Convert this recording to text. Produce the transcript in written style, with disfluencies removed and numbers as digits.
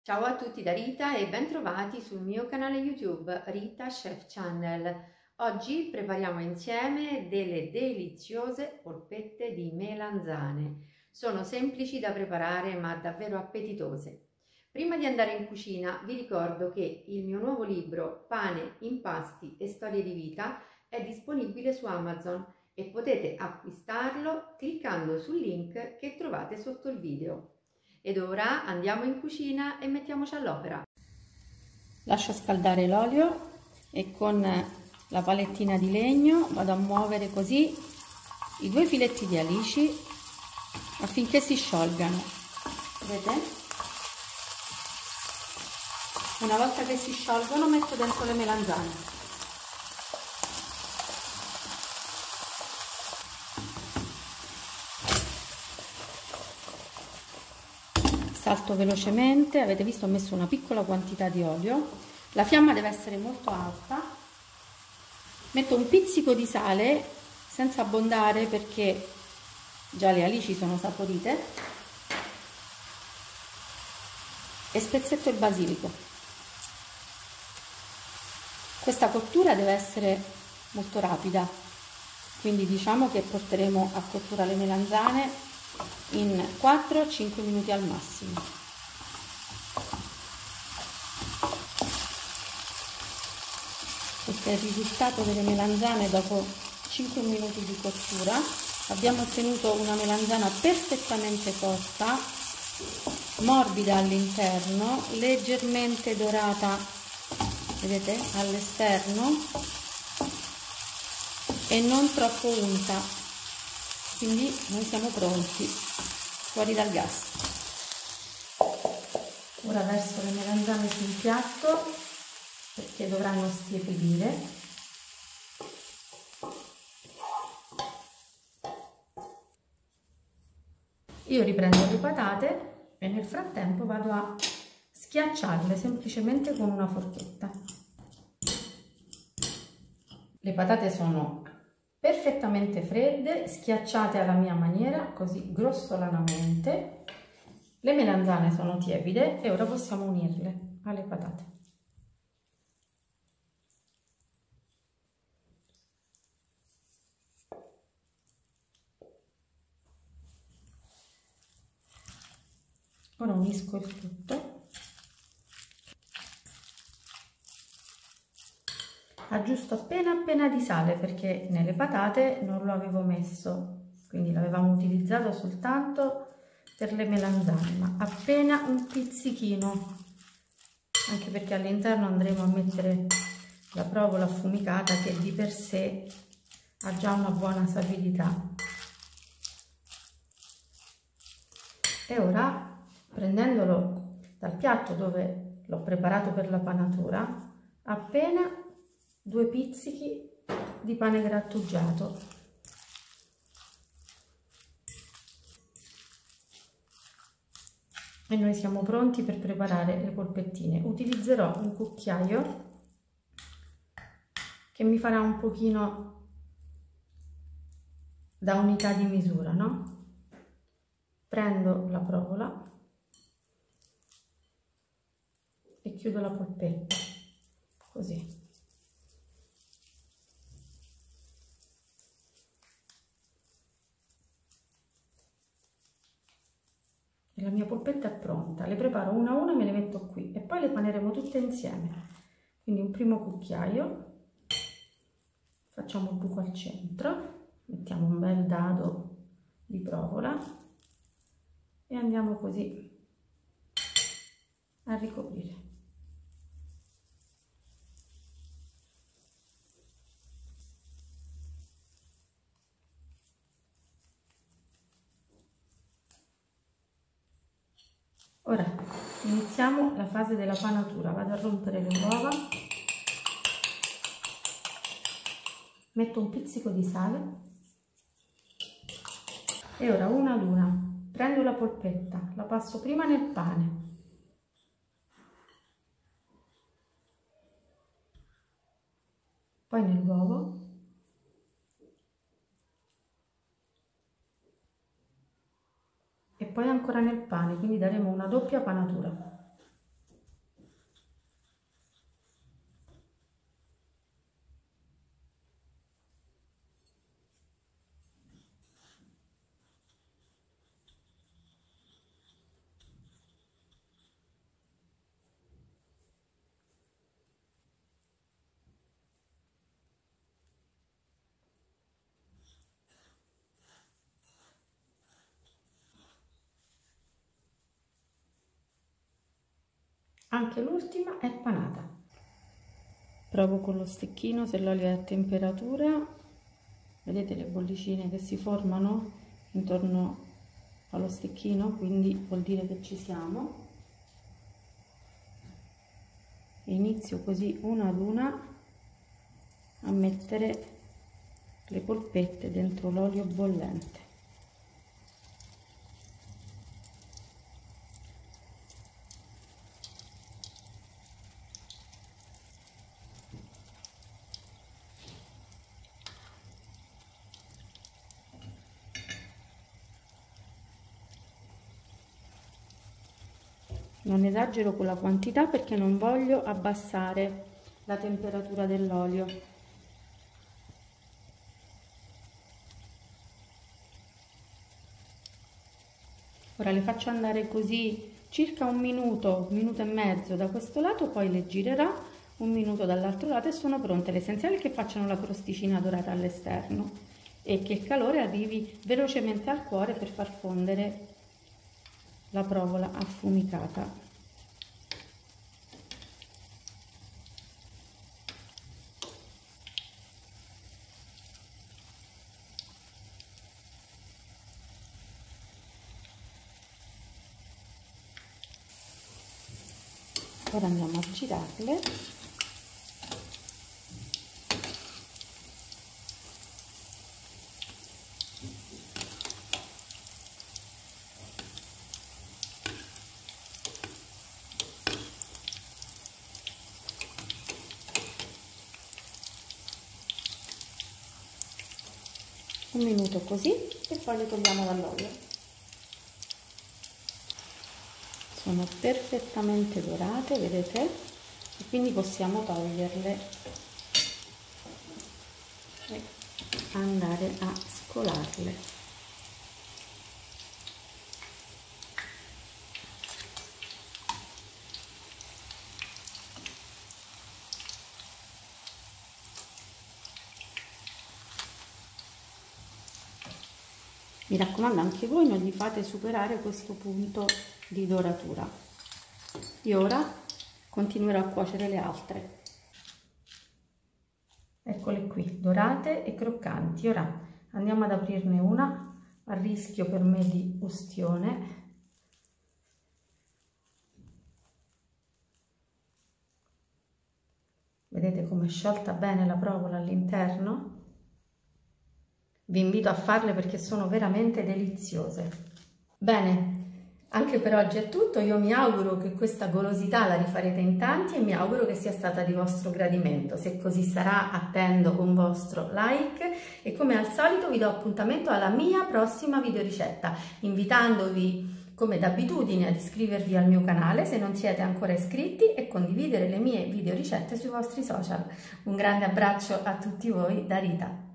Ciao a tutti da Rita e bentrovati sul mio canale YouTube Rita Chef Channel. Oggi prepariamo insieme delle deliziose polpette di melanzane. Sono semplici da preparare ma davvero appetitose. Prima di andare in cucina vi ricordo che il mio nuovo libro Pane, impasti e storie di vita è disponibile su Amazon e potete acquistarlo cliccando sul link che trovate sotto il video. Ed ora andiamo in cucina e mettiamoci all'opera. Lascio scaldare l'olio e con la palettina di legno vado a muovere così i due filetti di alici affinché si sciolgano. Vedete? Una volta che si sciolgono metto dentro le melanzane. Salto velocemente, avete visto ho messo una piccola quantità di olio, la fiamma deve essere molto alta, metto un pizzico di sale senza abbondare perché già le alici sono saporite e spezzetto il basilico. Questa cottura deve essere molto rapida, quindi diciamo che porteremo a cottura le melanzane in 4-5 minuti al massimo. Questo è il risultato delle melanzane dopo 5 minuti di cottura. Abbiamo ottenuto una melanzana perfettamente cotta, morbida all'interno, leggermente dorata, vedete, all'esterno e non troppo unta. Quindi noi siamo pronti, fuori dal gas. Ora verso le melanzane sul piatto perché dovranno stiepidire. Io riprendo le patate e nel frattempo vado a schiacciarle semplicemente con una forchetta. Le patate sono perfettamente fredde, schiacciate alla mia maniera, così grossolanamente. Le melanzane sono tiepide e ora possiamo unirle alle patate. Ora unisco il tutto. Aggiusto appena di sale perché nelle patate non lo avevo messo, quindi l'avevamo utilizzato soltanto per le melanzane, ma appena un pizzichino, anche perché all'interno andremo a mettere la provola affumicata che di per sé ha già una buona sapidità. E ora, prendendolo dal piatto dove l'ho preparato per la panatura, appena 2 pizzichi di pane grattugiato. E noi siamo pronti per preparare le polpettine. Utilizzerò un cucchiaio che mi farà un pochino da unità di misura, no? Prendo la provola e chiudo la polpetta, così. E la mia polpetta è pronta, le preparo una a una e me le metto qui e poi le paneremo tutte insieme. Quindi un primo cucchiaio, facciamo il buco al centro, mettiamo un bel dado di provola e andiamo così a ricoprire. Ora iniziamo la fase della panatura, vado a rompere le uova, metto un pizzico di sale e ora una ad una prendo la polpetta, la passo prima nel pane, poi nell'uovo e poi ancora nel pane, quindi daremo una doppia panatura. Anche l'ultima è panata. Provo con lo stecchino se l'olio è a temperatura. Vedete le bollicine che si formano intorno allo stecchino, quindi vuol dire che ci siamo. E inizio così una ad una a mettere le polpette dentro l'olio bollente. Non esagero con la quantità perché non voglio abbassare la temperatura dell'olio. Ora le faccio andare così circa un minuto e mezzo da questo lato, poi le girerò un minuto dall'altro lato e sono pronte. L'essenziale è che facciano la crosticina dorata all'esterno e che il calore arrivi velocemente al cuore per far fondere la provola affumicata. Ora andiamo a girarle. Un minuto così e poi le togliamo dall'olio. Sono perfettamente dorate, vedete? E quindi possiamo toglierle e andare a scolarle. Mi raccomando, anche voi non gli fate superare questo punto di doratura. Io ora continuerò a cuocere le altre. Eccole qui, dorate e croccanti. Ora andiamo ad aprirne una a rischio per me di ustione. Vedete come è sciolta bene la provola all'interno? Vi invito a farle perché sono veramente deliziose. Bene, anche per oggi è tutto. Io mi auguro che questa golosità la rifarete in tanti e mi auguro che sia stata di vostro gradimento. Se così sarà, attendo un vostro like e come al solito vi do appuntamento alla mia prossima videoricetta, invitandovi come d'abitudine ad iscrivervi al mio canale se non siete ancora iscritti e condividere le mie videoricette sui vostri social. Un grande abbraccio a tutti voi da Rita.